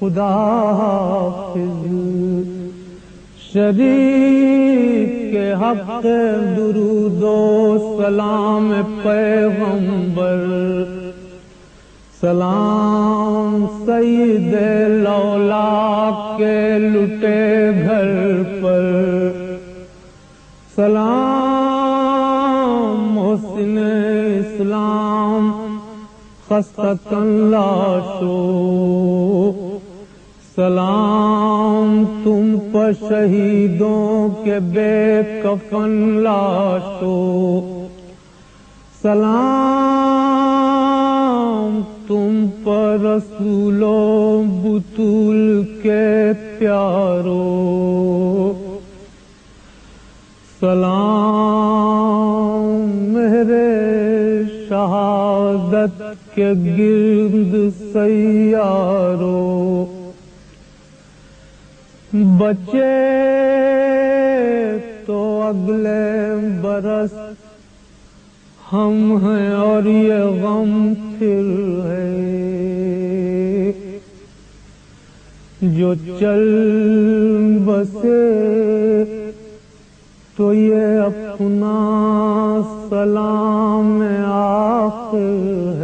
خدا حافظ، شریک کے حق درود و سلام پیغمبر، سلام سید الاولیاء کے لٹے گھر پر، سلام محسن اسلام خستکن لاشو، سلام تم پر شہیدوں کے بے کفن لاشو، سلام تم پر رسول و بطول کے پیارو، سلام میرے شہادت کے گرد سیارو، بچے تو اگلے برس ہم ہیں اور یہ غم پھر ہے، جو چل بسے تو یہ اپنا سلام آخر